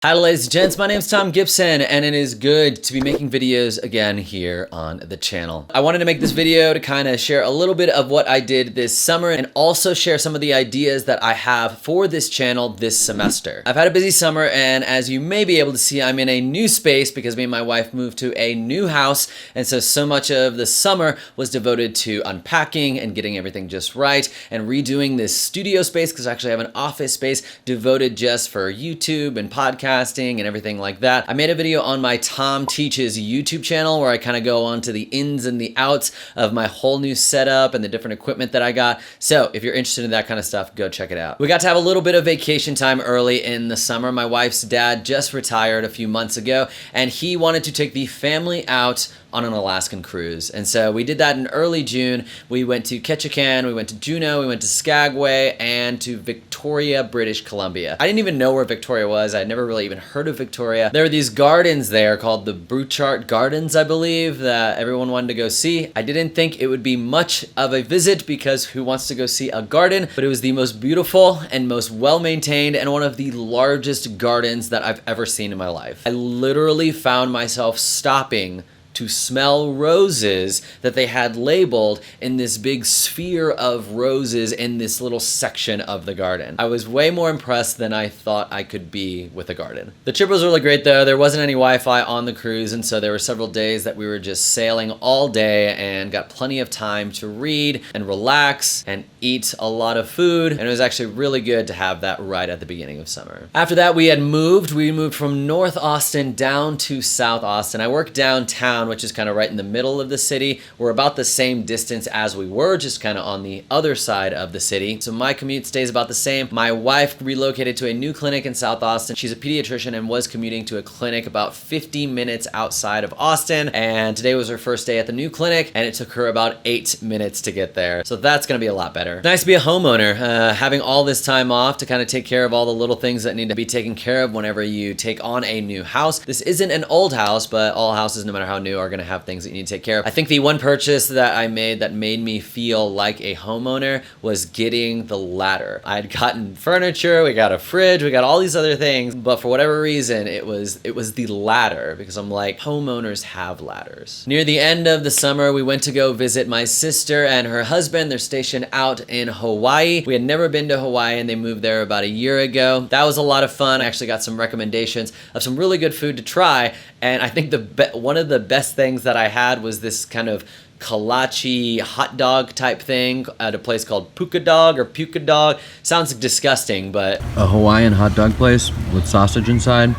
Hi ladies and gents, my name is Thom Gibson and it is good to be making videos again here on the channel. I wanted to make this video to kind of share a little bit of what I did this summer and also share some of the ideas that I have for this channel this semester. I've had a busy summer and as you may be able to see, I'm in a new space because me and my wife moved to a new house, and so much of the summer was devoted to unpacking and getting everything just right and redoing this studio space because I actually have an office space devoted just for YouTube and podcasting and everything like that. I made a video on my Thom Teaches YouTube channel where I kind of go on to the ins and the outs of my whole new setup and the different equipment that I got. So if you're interested in that kind of stuff, go check it out. We got to have a little bit of vacation time early in the summer. My wife's dad just retired a few months ago and he wanted to take the family out on an Alaskan cruise. And so we did that in early June. We went to Ketchikan, we went to Juneau, we went to Skagway, and to Victoria, British Columbia. I didn't even know where Victoria was. I'd never really even heard of Victoria. There were these gardens there called the Bouchard Gardens, I believe, that everyone wanted to go see. I didn't think it would be much of a visit because who wants to go see a garden? But it was the most beautiful and most well-maintained and one of the largest gardens that I've ever seen in my life. I literally found myself stopping to smell roses that they had labeled in this big sphere of roses in this little section of the garden. I was way more impressed than I thought I could be with a garden. The trip was really great though. There wasn't any Wi-Fi on the cruise, and so there were several days that we were just sailing all day and got plenty of time to read and relax and eat a lot of food, and it was actually really good to have that right at the beginning of summer. After that, we moved from North Austin down to South Austin. I work downtown, which is kind of right in the middle of the city. We're about the same distance as we were, just kind of on the other side of the city. So my commute stays about the same. My wife relocated to a new clinic in South Austin. She's a pediatrician and was commuting to a clinic about 50 minutes outside of Austin. And today was her first day at the new clinic and it took her about 8 minutes to get there. So that's gonna be a lot better. Nice to be a homeowner, having all this time off to kind of take care of all the little things that need to be taken care of whenever you take on a new house. This isn't an old house, but all houses, no matter how new, are gonna have things that you need to take care of. I think the one purchase that I made that made me feel like a homeowner was getting the ladder. I had gotten furniture, we got a fridge, we got all these other things, but for whatever reason, it was the ladder because I'm like, homeowners have ladders. Near the end of the summer, we went to go visit my sister and her husband. They're stationed out in Hawaii. We had never been to Hawaii and they moved there about a year ago. That was a lot of fun. I actually got some recommendations of some really good food to try, and I think one of the best things that I had was this kind of kolache hot dog type thing at a place called Puka Dog. Sounds disgusting, but a Hawaiian hot dog place with sausage inside,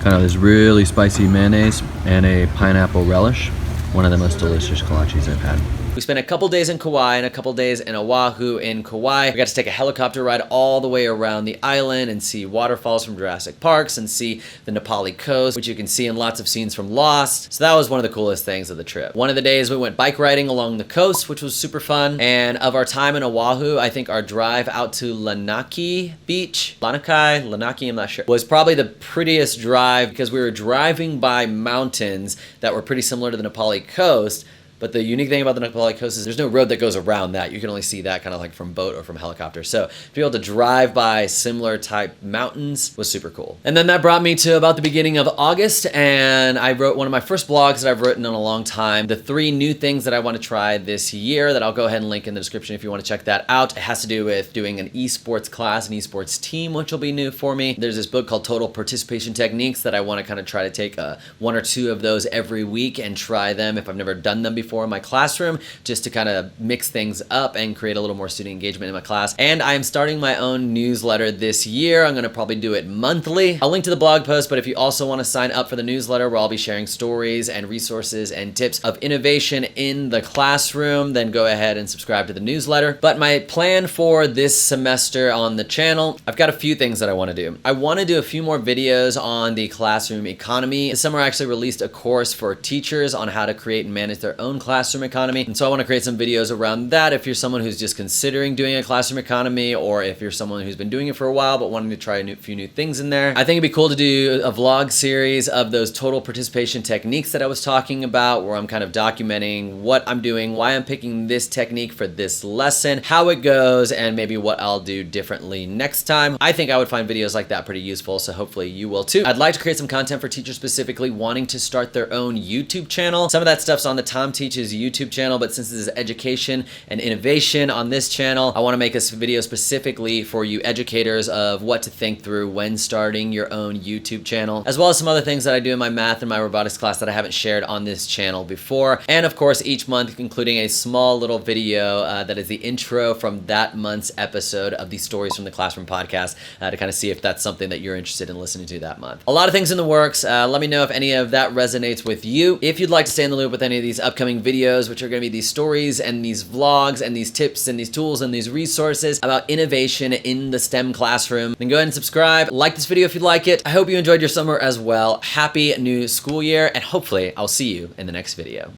kind of this really spicy mayonnaise, and a pineapple relish. One of the most delicious kolaches I've had. we spent a couple days in Kauai and a couple days in Oahu. In Kauai, we got to take a helicopter ride all the way around the island and see waterfalls from Jurassic Parks and see the Nepali coast, which you can see in lots of scenes from Lost. So that was one of the coolest things of the trip. One of the days we went bike riding along the coast, which was super fun. And of our time in Oahu, I think our drive out to Lanaki Beach, Lanaki, I'm not sure, was probably the prettiest drive because we were driving by mountains that were pretty similar to the Nepali coast. But the unique thing about the Nepali coast is there's no road that goes around that. You can only see that kind of like from boat or from helicopter. So to be able to drive by similar type mountains was super cool. And then that brought me to about the beginning of August, and I wrote one of my first blogs that I've written in a long time. The 3 new things that I want to try this year that I'll go ahead and link in the description if you want to check that out. It has to do with doing an esports class, an esports team, which will be new for me. There's this book called Total Participation Techniques that I want to kind of try to take 1 or 2 of those every week and try them if I've never done them before in my classroom, just to kind of mix things up and create a little more student engagement in my class. And I am starting my own newsletter this year. I'm going to probably do it monthly. I'll link to the blog post, but if you also want to sign up for the newsletter where I'll be sharing stories and resources and tips of innovation in the classroom, then go ahead and subscribe to the newsletter. But my plan for this semester on the channel, I've got a few things that I want to do. I want to do a few more videos on the classroom economy. This summer I actually released a course for teachers on how to create and manage their own own classroom economy. And so I want to create some videos around that if you're someone who's just considering doing a classroom economy, or if you're someone who's been doing it for a while but wanting to try a few new things in there. I think it'd be cool to do a vlog series of those total participation techniques that I was talking about, where I'm kind of documenting what I'm doing, why I'm picking this technique for this lesson, how it goes, and maybe what I'll do differently next time. I think I would find videos like that pretty useful, so hopefully you will too. I'd like to create some content for teachers specifically wanting to start their own YouTube channel. Some of that stuff's on the Thom Teaches YouTube channel, but since this is education and innovation on this channel, I want to make this video specifically for you educators of what to think through when starting your own YouTube channel, as well as some other things that I do in my math and my robotics class that I haven't shared on this channel before. And of course, each month including a small little video that is the intro from that month's episode of the Stories from the Classroom podcast to kind of see if that's something that you're interested in listening to that month. A lot of things in the works. Let me know if any of that resonates with you. If you'd like to stay in the loop with any of these upcoming videos, which are going to be these stories and these vlogs and these tips and these tools and these resources about innovation in the STEM classroom, then go ahead and subscribe. Like this video if you'd like it. I hope you enjoyed your summer as well. Happy new school year, and hopefully I'll see you in the next video.